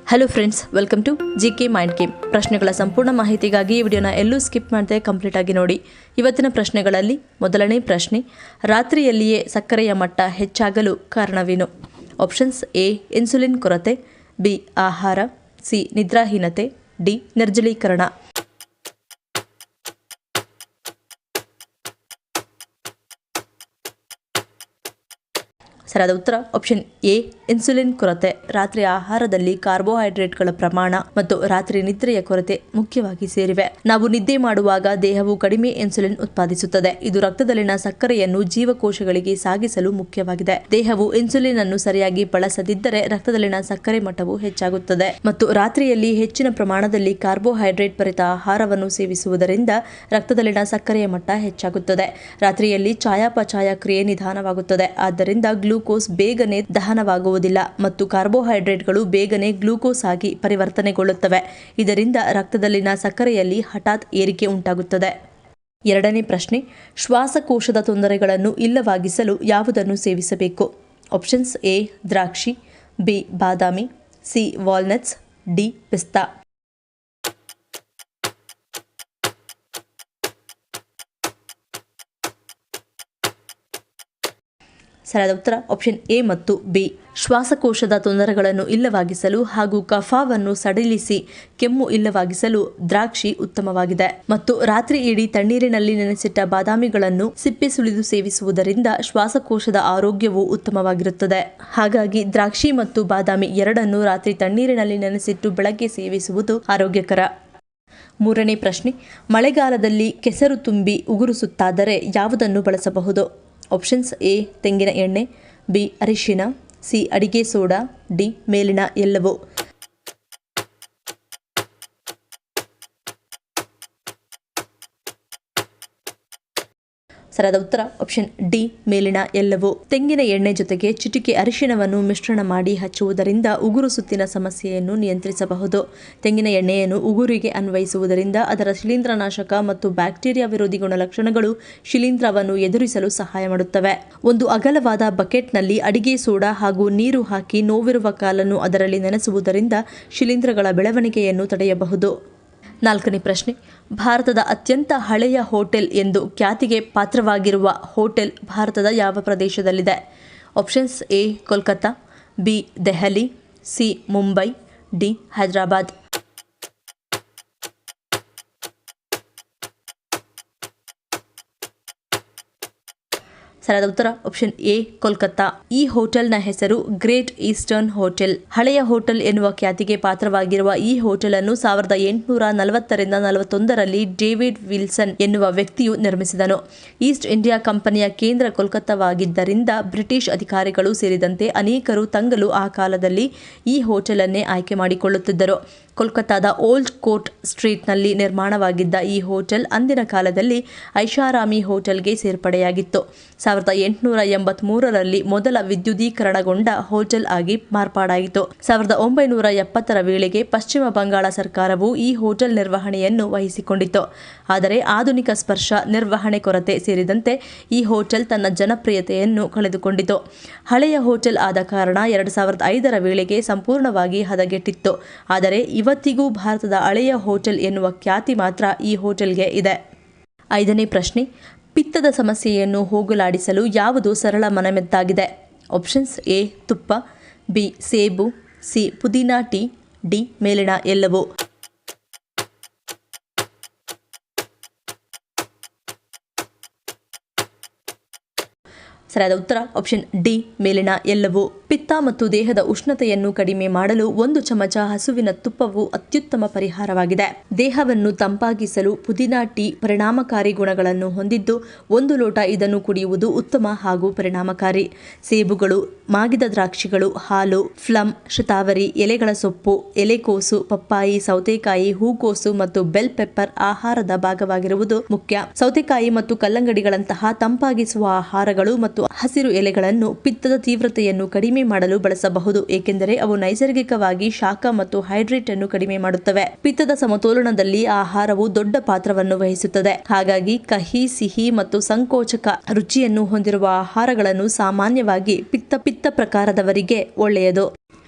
Hello friends, welcome to GK mind game. ಪ್ರಶ್ನೆಗಳ ಸಂಪೂರ್ಣ ಮಾಹಿತಿಗಾಗಿ ಈ ವಿಡಿಯೋನ ಎಲ್ಲೂ ಸ್ಕಿಪ್ ಮಾಡದೆ ಕಂಪ್ಲೀಟ್ ಆಗಿ ನೋಡಿ. ಇವತ್ತಿನ ಪ್ರಶ್ನೆಗಳಲ್ಲಿ ಮೊದಲನೇ ಪ್ರಶ್ನೆ, ರಾತ್ರಿಯಲ್ಲಿಯೇ ಸಕ್ಕರೆಯ ಮಟ್ಟ ಹೆಚ್ಚಾಗಲು ಕಾರಣವೇನು? ಆಪ್ಷನ್ಸ್: ಎ ಇನ್ಸುಲಿನ್ ಕೊರತೆ, ಬಿ ಆಹಾರ, ಸಿ ನಿದ್ರಾಹೀನತೆ, ಡಿ ನಿರ್ಜಲೀಕರಣ. ಸರಿಯಾದ ಉತ್ತರ ಆಪ್ಷನ್ ಎ ಇನ್ಸುಲಿನ್ ಕೊರತೆ. ರಾತ್ರಿ ಆಹಾರದಲ್ಲಿ ಕಾರ್ಬೋಹೈಡ್ರೇಟ್ಗಳ ಪ್ರಮಾಣ ಮತ್ತು ರಾತ್ರಿ ನಿದ್ರೆಯ ಕೊರತೆ ಮುಖ್ಯವಾಗಿ ಸೇರಿವೆ. ನಾವು ನಿದ್ದೆ ಮಾಡುವಾಗ ದೇಹವು ಕಡಿಮೆ ಇನ್ಸುಲಿನ್ ಉತ್ಪಾದಿಸುತ್ತದೆ. ಇದು ರಕ್ತದಲ್ಲಿನ ಸಕ್ಕರೆಯನ್ನು ಜೀವಕೋಶಗಳಿಗೆ ಸಾಗಿಸಲು ಮುಖ್ಯವಾಗಿದೆ. ದೇಹವು ಇನ್ಸುಲಿನ್ ಅನ್ನು ಸರಿಯಾಗಿ ಬಳಸದಿದ್ದರೆ ರಕ್ತದಲ್ಲಿನ ಸಕ್ಕರೆ ಮಟ್ಟವು ಹೆಚ್ಚಾಗುತ್ತದೆ ಮತ್ತು ರಾತ್ರಿಯಲ್ಲಿ ಹೆಚ್ಚಿನ ಪ್ರಮಾಣದಲ್ಲಿ ಕಾರ್ಬೋಹೈಡ್ರೇಟ್ ಭರಿತ ಆಹಾರವನ್ನು ಸೇವಿಸುವುದರಿಂದ ರಕ್ತದಲ್ಲಿನ ಸಕ್ಕರೆಯ ಮಟ್ಟ ಹೆಚ್ಚಾಗುತ್ತದೆ. ರಾತ್ರಿಯಲ್ಲಿ ಚಯಾಪಚಯ ಕ್ರಿಯೆ ನಿಧಾನವಾಗುತ್ತದೆ. ಆದ್ದರಿಂದ ಗ್ಲೂಕೋಸ್ ಬೇಗನೆ ದಹನವಾಗುವುದಿಲ್ಲ ಮತ್ತು ಕಾರ್ಬೋಹೈಡ್ರೇಟ್ಗಳು ಬೇಗನೆ ಗ್ಲೂಕೋಸ್ ಆಗಿ ಪರಿವರ್ತನೆಗೊಳ್ಳುತ್ತವೆ. ಇದರಿಂದ ರಕ್ತದಲ್ಲಿನ ಸಕ್ಕರೆಯಲ್ಲಿ ಹಠಾತ್ ಏರಿಕೆ ಉಂಟಾಗುತ್ತದೆ. ಎರಡನೇ ಪ್ರಶ್ನೆ, ಶ್ವಾಸಕೋಶದ ತೊಂದರೆಗಳನ್ನು ಇಲ್ಲವಾಗಿಸಲು ಯಾವುದನ್ನು ಸೇವಿಸಬೇಕು? ಆಪ್ಷನ್ಸ್: ಎ ದ್ರಾಕ್ಷಿ, ಬಿ ಬಾದಾಮಿ, ಸಿ ವಾಲ್ನಟ್ಸ್, ಡಿ ಪಿಸ್ತಾ. ಸರಿಯಾದ ಉತ್ತರ ಆಪ್ಷನ್ ಎ ಮತ್ತು ಬಿ. ಶ್ವಾಸಕೋಶದ ತೊಂದರೆಗಳನ್ನು ಇಲ್ಲವಾಗಿಸಲು ಹಾಗೂ ಕಫವನ್ನು ಸಡಿಲಿಸಿ ಕೆಮ್ಮು ಇಲ್ಲವಾಗಿಸಲು ದ್ರಾಕ್ಷಿ ಉತ್ತಮವಾಗಿದೆ ಮತ್ತು ರಾತ್ರಿ ಇಡೀ ತಣ್ಣೀರಿನಲ್ಲಿ ನೆನೆಸಿಟ್ಟ ಬಾದಾಮಿಗಳನ್ನು ಸಿಪ್ಪೆ ಸುಲಿದು ಸೇವಿಸುವುದರಿಂದ ಶ್ವಾಸಕೋಶದ ಆರೋಗ್ಯವು ಉತ್ತಮವಾಗಿರುತ್ತದೆ. ಹಾಗಾಗಿ ದ್ರಾಕ್ಷಿ ಮತ್ತು ಬಾದಾಮಿ ಎರಡನ್ನು ರಾತ್ರಿ ತಣ್ಣೀರಿನಲ್ಲಿ ನೆನೆಸಿಟ್ಟು ಬೆಳಗ್ಗೆ ಸೇವಿಸುವುದು ಆರೋಗ್ಯಕರ. ಮೂರನೇ ಪ್ರಶ್ನೆ, ಮಳೆಗಾಲದಲ್ಲಿ ಕೆಸರು ತುಂಬಿ ಉಗುರುಸುತ್ತಾದರೆ ಯಾವುದನ್ನು ಬಳಸಬಹುದು? ಆಪ್ಷನ್ಸ್: ಎ ತೆಂಗಿನ ಎಣ್ಣೆ, ಬಿ ಅರಿಶಿನ, ಸಿ ಅಡಿಗೆ ಸೋಡಾ, ಡಿ ಮೇಲಿನ ಎಲ್ಲವೂ. ಸರಿಯಾದ ಉತ್ತರ ಆಪ್ಷನ್ ಡಿ ಮೇಲಿನ ಎಲ್ಲವೂ. ತೆಂಗಿನ ಎಣ್ಣೆ ಜೊತೆಗೆ ಚಿಟಿಕೆ ಅರಿಶಿನವನ್ನು ಮಿಶ್ರಣ ಮಾಡಿ ಹಚ್ಚುವುದರಿಂದ ಉಗುರು ಸುತ್ತಿನ ಸಮಸ್ಯೆಯನ್ನು ನಿಯಂತ್ರಿಸಬಹುದು. ತೆಂಗಿನ ಎಣ್ಣೆಯನ್ನು ಉಗುರಿಗೆ ಅನ್ವಯಿಸುವುದರಿಂದ ಅದರ ಶಿಲೀಂಧ್ರನಾಶಕ ಮತ್ತು ಬ್ಯಾಕ್ಟೀರಿಯಾ ವಿರೋಧಿ ಗುಣಲಕ್ಷಣಗಳು ಶಿಲೀಂಧ್ರವನ್ನು ಎದುರಿಸಲು ಸಹಾಯ ಮಾಡುತ್ತವೆ. ಒಂದು ಅಗಲವಾದ ಬಕೆಟ್ನಲ್ಲಿ ಅಡಿಗೆ ಸೋಡಾ ಹಾಗೂ ನೀರು ಹಾಕಿ ನೋವಿರುವ ಕಾಲನ್ನು ಅದರಲ್ಲಿ ನೆನೆಸುವುದರಿಂದ ಶಿಲೀಂಧ್ರಗಳ ಬೆಳವಣಿಗೆಯನ್ನು ತಡೆಯಬಹುದು. ನಾಲ್ಕನೇ ಪ್ರಶ್ನೆ, ಭಾರತದ ಅತ್ಯಂತ ಹಳೆಯ ಹೋಟೆಲ್ ಎಂದು ಖ್ಯಾತಿಗೆ ಪಾತ್ರವಾಗಿರುವ ಹೋಟೆಲ್ ಭಾರತದ ಯಾವ ಪ್ರದೇಶದಲ್ಲಿದೆ? Options: A Kolkata, B Delhi, C Mumbai, D Hyderabad. ಸರಿಯಾದ ಉತ್ತರ ಆಪ್ಷನ್ ಎ ಕೋಲ್ಕತ್ತಾ. ಈ ಹೋಟೆಲ್ನ ಹೆಸರು ಗ್ರೇಟ್ ಈಸ್ಟರ್ನ್ ಹೋಟೆಲ್. ಹಳೆಯ ಹೋಟೆಲ್ ಎನ್ನುವ ಖ್ಯಾತಿಗೆ ಪಾತ್ರವಾಗಿರುವ ಈ ಹೋಟೆಲ್ ಅನ್ನು 1840ರಿಂದ 41ರಲ್ಲಿ ಡೇವಿಡ್ ವಿಲ್ಸನ್ ಎನ್ನುವ ವ್ಯಕ್ತಿಯು ನಿರ್ಮಿಸಿದನು. ಈಸ್ಟ್ ಇಂಡಿಯಾ ಕಂಪನಿಯ ಕೇಂದ್ರ ಕೋಲ್ಕತ್ತಾವಾಗಿದ್ದರಿಂದ ಬ್ರಿಟಿಷ್ ಅಧಿಕಾರಿಗಳು ಸೇರಿದಂತೆ ಅನೇಕರು ತಂಗಲು ಆ ಕಾಲದಲ್ಲಿ ಈ ಹೋಟೆಲ್ ಅನ್ನೇ ಆಯ್ಕೆ ಮಾಡಿಕೊಳ್ಳುತ್ತಿದ್ದರು. ಕೋಲ್ಕತ್ತಾದ ಓಲ್ಡ್ ಕೋರ್ಟ್ ಸ್ಟ್ರೀಟ್ನಲ್ಲಿ ನಿರ್ಮಾಣವಾಗಿದ್ದ ಈ ಹೋಟೆಲ್ ಅಂದಿನ ಕಾಲದಲ್ಲಿ ಐಷಾರಾಮಿ ಹೋಟೆಲ್ಗೆ ಸೇರ್ಪಡೆಯಾಗಿತ್ತು. 1883ರಲ್ಲಿ ಮೊದಲ ವಿದ್ಯುದೀಕರಣಗೊಂಡ ಹೋಟೆಲ್ ಆಗಿ ಮಾರ್ಪಾಡಾಯಿತು. 1970ರ ವೇಳೆಗೆ ಪಶ್ಚಿಮ ಬಂಗಾಳ ಸರ್ಕಾರವು ಈ ಹೋಟೆಲ್ ನಿರ್ವಹಣೆಯನ್ನು ವಹಿಸಿಕೊಂಡಿತು. ಆದರೆ ಆಧುನಿಕ ಸ್ಪರ್ಶ, ನಿರ್ವಹಣೆ ಕೊರತೆ ಸೇರಿದಂತೆ ಈ ಹೋಟೆಲ್ ತನ್ನ ಜನಪ್ರಿಯತೆಯನ್ನು ಕಳೆದುಕೊಂಡಿತು. ಹಳೆಯ ಹೋಟೆಲ್ ಆದ ಕಾರಣ 2005ರ ವೇಳೆಗೆ ಸಂಪೂರ್ಣವಾಗಿ ಹದಗೆಟ್ಟಿತ್ತು. ಆದರೆ ಇವತ್ತಿಗೂ ಭಾರತದ ಹಳೆಯ ಹೋಟೆಲ್ ಎನ್ನುವ ಖ್ಯಾತಿ ಮಾತ್ರ ಈ ಹೋಟೆಲ್ಗೆ ಇದೆ. ಐದನೇ ಪ್ರಶ್ನೆ, ಪಿತ್ತದ ಸಮಸ್ಯೆಯನ್ನು ಹೋಗಲಾಡಿಸಲು ಯಾವುದು ಸರಳ ಮನೆಮದ್ದಾಗಿದೆ? ಆಪ್ಷನ್ಸ್: ಎ ತುಪ್ಪ, ಬಿ ಸೇಬು, ಸಿ ಪುದೀನಾ ಟೀ, ಡಿ ಮೇಲಿನ ಎಲ್ಲವೂ. ಸರಿಯಾದ ಉತ್ತರ ಆಪ್ಷನ್ ಡಿ ಮೇಲಿನ ಎಲ್ಲವೂ. ಪಿತ್ತ ಮತ್ತು ದೇಹದ ಉಷ್ಣತೆಯನ್ನು ಕಡಿಮೆ ಮಾಡಲು 1 ಚಮಚ ಹಸುವಿನ ತುಪ್ಪವು ಅತ್ಯುತ್ತಮ ಪರಿಹಾರವಾಗಿದೆ. ದೇಹವನ್ನು ತಂಪಾಗಿಸಲು ಪುದೀನಾ ಟೀ ಪರಿಣಾಮಕಾರಿ ಗುಣಗಳನ್ನು ಹೊಂದಿದ್ದು 1 ಲೋಟ ಇದನ್ನು ಕುಡಿಯುವುದು ಉತ್ತಮ ಹಾಗೂ ಪರಿಣಾಮಕಾರಿ. ಸೇಬುಗಳು, ಮಾಗಿದ ದ್ರಾಕ್ಷಿಗಳು, ಹಾಲು, ಪ್ಲಮ್, ಶತಾವರಿ, ಎಲೆಗಳ ಸೊಪ್ಪು, ಎಲೆಕೋಸು, ಪಪ್ಪಾಯಿ, ಸೌತೆಕಾಯಿ, ಹೂಕೋಸು ಮತ್ತು ಬೆಲ್ ಪೆಪ್ಪರ್ ಆಹಾರದ ಭಾಗವಾಗಿರುವುದು ಮುಖ್ಯ. ಸೌತೆಕಾಯಿ ಮತ್ತು ಕಲ್ಲಂಗಡಿಗಳಂತಹ ತಂಪಾಗಿಸುವ ಆಹಾರಗಳು ಮತ್ತು ಹಸಿರು ಎಲೆಗಳನ್ನು ಪಿತ್ತದ ತೀವ್ರತೆಯನ್ನು ಕಡಿಮೆ ಮಾಡಲು ಬಳಸಬಹುದು, ಏಕೆಂದರೆ ಅವು ನೈಸರ್ಗಿಕವಾಗಿ ಶಾಖ ಮತ್ತು ಹೈಡ್ರೇಟ್ ಅನ್ನು ಕಡಿಮೆ ಮಾಡುತ್ತವೆ. ಪಿತ್ತದ ಸಮತೋಲನದಲ್ಲಿ ಆಹಾರವು ದೊಡ್ಡ ಪಾತ್ರವನ್ನು ವಹಿಸುತ್ತದೆ. ಹಾಗಾಗಿ ಕಹಿ, ಸಿಹಿ ಮತ್ತು ಸಂಕೋಚಕ ರುಚಿಯನ್ನು ಹೊಂದಿರುವ ಆಹಾರಗಳನ್ನು ಸಾಮಾನ್ಯವಾಗಿ ಪಿತ್ತ ಪ್ರಕಾರದವರಿಗೆ ಒಳ್ಳೆಯದು.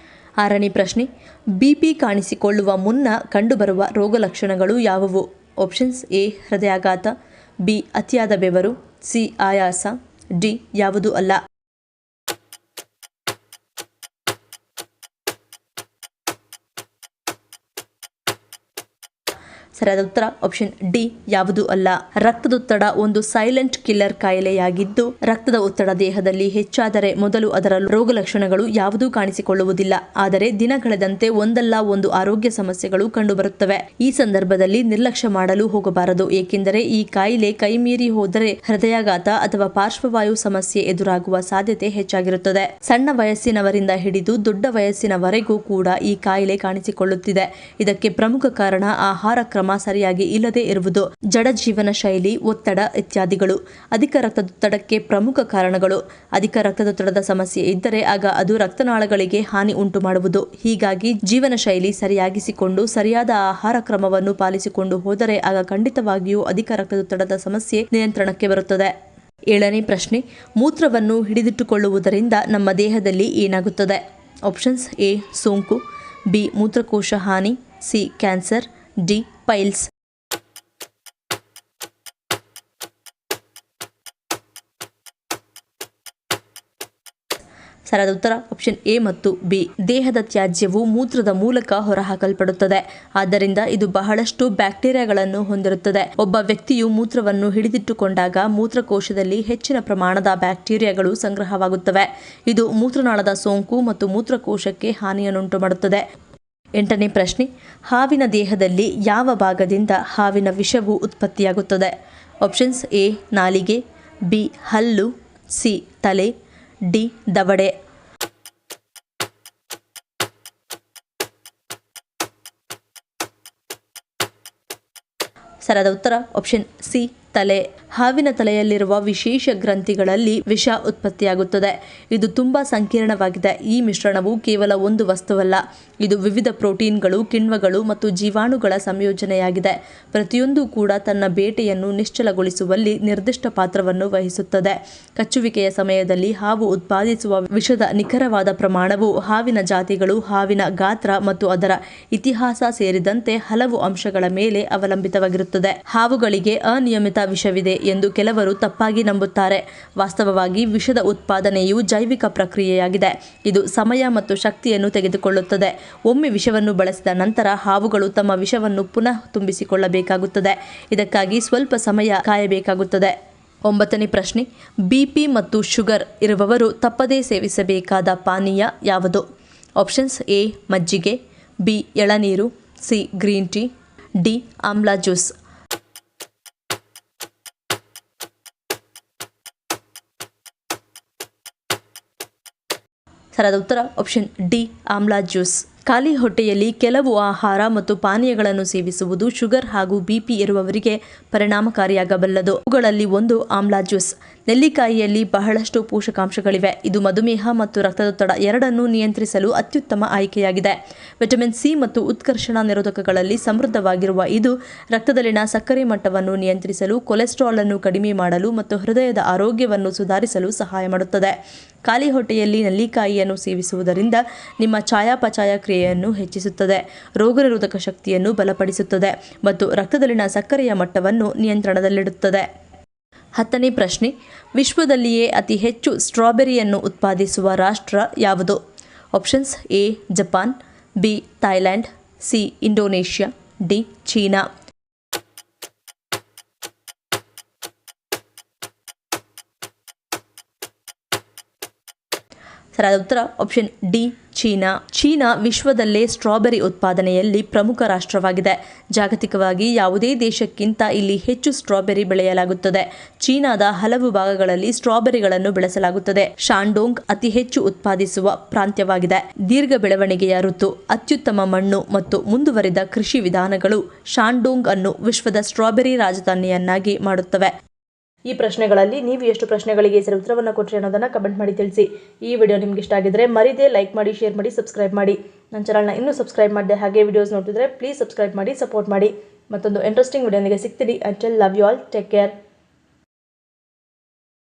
6ನೇ ಪ್ರಶ್ನೆ, ಬಿಪಿ ಕಾಣಿಸಿಕೊಳ್ಳುವ ಮುನ್ನ ಕಂಡುಬರುವ ರೋಗ ಲಕ್ಷಣಗಳು ಯಾವುವು? ಆಪ್ಷನ್ಸ್ ಎ ಹೃದಯಾಘಾತ, ಬಿ ಅತಿಯಾದ ಬೆವರು, ಸಿ ಆಯಾಸ, ಡಿ ಯಾವುದೂ ಅಲ್ಲ. ಸರಿಯಾದ ಉತ್ತರ ಆಪ್ಷನ್ ಡಿ ಯಾವುದೂ ಅಲ್ಲ. ರಕ್ತದೊತ್ತಡ ಒಂದು ಸೈಲೆಂಟ್ ಕಿಲ್ಲರ್ ಕಾಯಿಲೆಯಾಗಿದ್ದು, ರಕ್ತದ ಒತ್ತಡ ದೇಹದಲ್ಲಿ ಹೆಚ್ಚಾದರೆ ಮೊದಲು ಅದರ ರೋಗ ಲಕ್ಷಣಗಳು ಯಾವುದೂ ಕಾಣಿಸಿಕೊಳ್ಳುವುದಿಲ್ಲ. ಆದರೆ ದಿನಗಳೆದಂತೆ ಒಂದಲ್ಲ ಒಂದು ಆರೋಗ್ಯ ಸಮಸ್ಯೆಗಳು ಕಂಡುಬರುತ್ತವೆ. ಈ ಸಂದರ್ಭದಲ್ಲಿ ನಿರ್ಲಕ್ಷ್ಯ ಮಾಡಲು ಹೋಗಬಾರದು, ಏಕೆಂದರೆ ಈ ಕಾಯಿಲೆ ಕೈಮೀರಿ ಹೋದರೆ ಹೃದಯಾಘಾತ ಅಥವಾ ಪಾರ್ಶ್ವವಾಯು ಸಮಸ್ಯೆ ಎದುರಾಗುವ ಸಾಧ್ಯತೆ ಹೆಚ್ಚಾಗಿರುತ್ತದೆ. ಸಣ್ಣ ವಯಸ್ಸಿನವರಿಂದ ಹಿಡಿದು ದೊಡ್ಡ ವಯಸ್ಸಿನವರೆಗೂ ಕೂಡ ಈ ಕಾಯಿಲೆ ಕಾಣಿಸಿಕೊಳ್ಳುತ್ತಿದೆ. ಇದಕ್ಕೆ ಪ್ರಮುಖ ಕಾರಣ ಆಹಾರ ಕ್ರಮ ಸರಿಯಾಗಿ ಇಲ್ಲದೆ ಇರುವುದು, ಜಡ ಜೀವನ ಶೈಲಿ, ಒತ್ತಡ ಇತ್ಯಾದಿಗಳು. ಅಧಿಕ ರಕ್ತದೊತ್ತಡಕ್ಕೆ ಪ್ರಮುಖ ಕಾರಣಗಳು. ಅಧಿಕ ರಕ್ತದೊತ್ತಡದ ಸಮಸ್ಯೆ ಇದ್ದರೆ ಆಗ ಅದು ರಕ್ತನಾಳಗಳಿಗೆ ಹಾನಿ ಉಂಟು ಮಾಡುವುದು. ಹೀಗಾಗಿ ಜೀವನ ಶೈಲಿ ಸರಿಯಾಗಿಸಿಕೊಂಡು ಸರಿಯಾದ ಆಹಾರ ಕ್ರಮವನ್ನು ಪಾಲಿಸಿಕೊಂಡು ಹೋದರೆ ಆಗ ಖಂಡಿತವಾಗಿಯೂ ಅಧಿಕ ರಕ್ತದೊತ್ತಡದ ಸಮಸ್ಯೆ ನಿಯಂತ್ರಣಕ್ಕೆ ಬರುತ್ತದೆ. 7ನೇ ಪ್ರಶ್ನೆ, ಮೂತ್ರವನ್ನು ಹಿಡಿದಿಟ್ಟುಕೊಳ್ಳುವುದರಿಂದ ನಮ್ಮ ದೇಹದಲ್ಲಿ ಏನಾಗುತ್ತದೆ? ಆಪ್ಷನ್ಸ್ ಎ ಸೋಂಕು, ಬಿ ಮೂತ್ರಕೋಶ ಹಾನಿ, ಸಿ ಕ್ಯಾನ್ಸರ್, ಡಿ ಪೈಲ್ಸ್. ಸರಿಯಾದ ಉತ್ತರ ಆಪ್ಷನ್ ಎ ಮತ್ತು ಬಿ. ದೇಹದ ತ್ಯಾಜ್ಯವು ಮೂತ್ರದ ಮೂಲಕ ಹೊರಹಾಕಲ್ಪಡುತ್ತದೆ. ಆದ್ದರಿಂದ ಇದು ಬಹಳಷ್ಟು ಬ್ಯಾಕ್ಟೀರಿಯಾಗಳನ್ನು ಹೊಂದಿರುತ್ತದೆ. ಒಬ್ಬ ವ್ಯಕ್ತಿಯು ಮೂತ್ರವನ್ನು ಹಿಡಿದಿಟ್ಟುಕೊಂಡಾಗ ಮೂತ್ರಕೋಶದಲ್ಲಿ ಹೆಚ್ಚಿನ ಪ್ರಮಾಣದ ಬ್ಯಾಕ್ಟೀರಿಯಾಗಳು ಸಂಗ್ರಹವಾಗುತ್ತವೆ. ಇದು ಮೂತ್ರನಾಳದ ಸೋಂಕು ಮತ್ತು ಮೂತ್ರಕೋಶಕ್ಕೆ ಹಾನಿಯನ್ನುಂಟು ಮಾಡುತ್ತದೆ. 8ನೇ ಪ್ರಶ್ನೆ, ಹಾವಿನ ದೇಹದಲ್ಲಿ ಯಾವ ಭಾಗದಿಂದ ಹಾವಿನ ವಿಷವು ಉತ್ಪತ್ತಿಯಾಗುತ್ತದೆ? ಆಪ್ಷನ್ಸ್ ಎ ನಾಲಿಗೆ, ಬಿ ಹಲ್ಲು, ಸಿ ತಲೆ, ಡಿ ದವಡೆ. ಸರಿಯಾದ ಉತ್ತರ ಆಪ್ಷನ್ ಸಿ ತಲೆ. ಹಾವಿನ ತಲೆಯಲ್ಲಿರುವ ವಿಶೇಷ ಗ್ರಂಥಿಗಳಲ್ಲಿ ವಿಷ ಉತ್ಪತ್ತಿಯಾಗುತ್ತದೆ. ಇದು ತುಂಬಾ ಸಂಕೀರ್ಣವಾಗಿದೆ. ಈ ಮಿಶ್ರಣವು ಕೇವಲ ಒಂದು ವಸ್ತುವಲ್ಲ, ಇದು ವಿವಿಧ ಪ್ರೋಟೀನ್ಗಳು, ಕಿಣ್ವಗಳು ಮತ್ತು ಜೀವಾಣುಗಳ ಸಂಯೋಜನೆಯಾಗಿದೆ. ಪ್ರತಿಯೊಂದು ಕೂಡ ತನ್ನ ಬೇಟೆಯನ್ನು ನಿಶ್ಚಲಗೊಳಿಸುವಲ್ಲಿ ನಿರ್ದಿಷ್ಟ ಪಾತ್ರವನ್ನು ವಹಿಸುತ್ತದೆ. ಕಚ್ಚುವಿಕೆಯ ಸಮಯದಲ್ಲಿ ಹಾವು ಉತ್ಪಾದಿಸುವ ವಿಷದ ನಿಖರವಾದ ಪ್ರಮಾಣವು ಹಾವಿನ ಜಾತಿಗಳು, ಹಾವಿನ ಗಾತ್ರ ಮತ್ತು ಅದರ ಇತಿಹಾಸ ಸೇರಿದಂತೆ ಹಲವು ಅಂಶಗಳ ಮೇಲೆ ಅವಲಂಬಿತವಾಗಿರುತ್ತದೆ. ಹಾವುಗಳಿಗೆ ಅನಿಯಮಿತ ವಿಷವಿದೆ ಎಂದು ಕೆಲವರು ತಪ್ಪಾಗಿ ನಂಬುತ್ತಾರೆ. ವಾಸ್ತವವಾಗಿ ವಿಷದ ಉತ್ಪಾದನೆಯು ಜೈವಿಕ ಪ್ರಕ್ರಿಯೆಯಾಗಿದೆ. ಇದು ಸಮಯ ಮತ್ತು ಶಕ್ತಿಯನ್ನು ತೆಗೆದುಕೊಳ್ಳುತ್ತದೆ. ಒಮ್ಮೆ ವಿಷವನ್ನು ಬಳಸಿದ ನಂತರ ಹಾವುಗಳು ತಮ್ಮ ವಿಷವನ್ನು ಪುನಃ ತುಂಬಿಸಿಕೊಳ್ಳಬೇಕಾಗುತ್ತದೆ. ಇದಕ್ಕಾಗಿ ಸ್ವಲ್ಪ ಸಮಯ ಕಾಯಬೇಕಾಗುತ್ತದೆ. 9ನೇ ಪ್ರಶ್ನೆ, ಬಿಪಿ ಮತ್ತು ಶುಗರ್ ಇರುವವರು ತಪ್ಪದೇ ಸೇವಿಸಬೇಕಾದ ಪಾನೀಯ ಯಾವುದು? ಆಪ್ಷನ್ಸ್ ಎ ಮಜ್ಜಿಗೆ, ಬಿ ಎಳನೀರು, C green tea, D amla juice. ಸರಿಯಾದ ಉತ್ತರ ಆಪ್ಷನ್ ಡಿ ಆಮ್ಲಾ ಜ್ಯೂಸ್. ಖಾಲಿ ಹೊಟ್ಟೆಯಲ್ಲಿ ಕೆಲವು ಆಹಾರ ಮತ್ತು ಪಾನೀಯಗಳನ್ನು ಸೇವಿಸುವುದು ಶುಗರ್ ಹಾಗೂ ಬಿಪಿ ಇರುವವರಿಗೆ ಪರಿಣಾಮಕಾರಿಯಾಗಬಲ್ಲದು. ಅವುಗಳಲ್ಲಿ ಒಂದು ಆಮ್ಲಾ ಜ್ಯೂಸ್. ನೆಲ್ಲಿಕಾಯಿಯಲ್ಲಿ ಬಹಳಷ್ಟು ಪೋಷಕಾಂಶಗಳಿವೆ. ಇದು ಮಧುಮೇಹ ಮತ್ತು ರಕ್ತದೊತ್ತಡ ಎರಡನ್ನೂ ನಿಯಂತ್ರಿಸಲು ಅತ್ಯುತ್ತಮ ಆಯ್ಕೆಯಾಗಿದೆ. ವಿಟಮಿನ್ ಸಿ ಮತ್ತು ಉತ್ಕರ್ಷಣ ನಿರೋಧಕಗಳಲ್ಲಿ ಸಮೃದ್ಧವಾಗಿರುವ ಇದು ರಕ್ತದಲ್ಲಿನ ಸಕ್ಕರೆ ಮಟ್ಟವನ್ನು ನಿಯಂತ್ರಿಸಲು, ಕೊಲೆಸ್ಟ್ರಾಲ್ ಅನ್ನು ಕಡಿಮೆ ಮಾಡಲು ಮತ್ತು ಹೃದಯದ ಆರೋಗ್ಯವನ್ನು ಸುಧಾರಿಸಲು ಸಹಾಯ ಮಾಡುತ್ತದೆ. ಖಾಲಿ ಹೊಟ್ಟೆಯಲ್ಲಿ ನೆಲ್ಲಿಕಾಯಿಯನ್ನು ಸೇವಿಸುವುದರಿಂದ ನಿಮ್ಮ ಚಯಾಪಚಯ ಕ್ರಿಯೆಯನ್ನು ಹೆಚ್ಚಿಸುತ್ತದೆ, ರೋಗನಿರೋಧಕ ಶಕ್ತಿಯನ್ನು ಬಲಪಡಿಸುತ್ತದೆ ಮತ್ತು ರಕ್ತದಲ್ಲಿನ ಸಕ್ಕರೆಯ ಮಟ್ಟವನ್ನು ನಿಯಂತ್ರಣದಲ್ಲಿಡುತ್ತದೆ. 10ನೇ ಪ್ರಶ್ನೆ, ವಿಶ್ವದಲ್ಲಿಯೇ ಅತಿ ಹೆಚ್ಚು ಸ್ಟ್ರಾಬೆರಿಯನ್ನು ಉತ್ಪಾದಿಸುವ ರಾಷ್ಟ್ರ ಯಾವುದು? Options A Japan, B Thailand, C Indonesia, D China. ಸರಿಯಾದ ಉತ್ತರ ಆಪ್ಷನ್ ಡಿ ಚೀನಾ. ಚೀನಾ ವಿಶ್ವದಲ್ಲೇ ಸ್ಟ್ರಾಬೆರಿ ಉತ್ಪಾದನೆಯಲ್ಲಿ ಪ್ರಮುಖ ರಾಷ್ಟ್ರವಾಗಿದೆ. ಜಾಗತಿಕವಾಗಿ ಯಾವುದೇ ದೇಶಕ್ಕಿಂತ ಇಲ್ಲಿ ಹೆಚ್ಚು ಸ್ಟ್ರಾಬೆರಿ ಬೆಳೆಯಲಾಗುತ್ತದೆ. ಚೀನಾದ ಹಲವು ಭಾಗಗಳಲ್ಲಿ ಸ್ಟ್ರಾಬೆರಿಗಳನ್ನು ಬೆಳೆಸಲಾಗುತ್ತದೆ. ಶಾಂಡೋಂಗ್ ಅತಿ ಹೆಚ್ಚು ಉತ್ಪಾದಿಸುವ ಪ್ರಾಂತ್ಯವಾಗಿದೆ. ದೀರ್ಘ ಬೆಳವಣಿಗೆಯ ಋತು, ಅತ್ಯುತ್ತಮ ಮಣ್ಣು ಮತ್ತು ಮುಂದುವರಿದ ಕೃಷಿ ವಿಧಾನಗಳು ಶಾಂಡೋಂಗ್ ಅನ್ನು ವಿಶ್ವದ ಸ್ಟ್ರಾಬೆರಿ ರಾಜಧಾನಿಯನ್ನಾಗಿ ಮಾಡುತ್ತವೆ. ಈ ಪ್ರಶ್ನೆಗಳಲ್ಲಿ ನೀವು ಎಷ್ಟು ಪ್ರಶ್ನೆಗಳಿಗೆ ಸರಿ ಉತ್ತರವನ್ನು ಕೊಟ್ಟರೆ ಅನ್ನೋದನ್ನು ಕಮೆಂಟ್ ಮಾಡಿ ತಿಳಿಸಿ. ಈ ವಿಡಿಯೋ ನಿಮ್ಗೆ ಇಷ್ಟ ಆಗಿದ್ರೆ ಮರಿದೇ ಲೈಕ್ ಮಾಡಿ, ಶೇರ್ ಮಾಡಿ, ಸಬ್ಸ್ಕ್ರೈಬ್ ಮಾಡಿ. ನನ್ನ ಚಾನಲ್ನ ಇನ್ನೂ ಸಬ್ಸ್ಕ್ರೈಬ್ ಮಾಡಿದೆ ಹಾಗೆ ವಿಡಿಯೋಸ್ ನೋಡ್ತಿದ್ರೆ ಪ್ಲೀಸ್ ಸಬ್ಸ್ಕ್ರೈಬ್ ಮಾಡಿ, ಸಪೋರ್ಟ್ ಮಾಡಿ. ಮತ್ತೊಂದು ಇಂಟ್ರೆಸ್ಟಿಂಗ್ ವಿಡಿಯೋನಿಗೆ ಸಿಗ್ತೀನಿ. Until love you all, take care.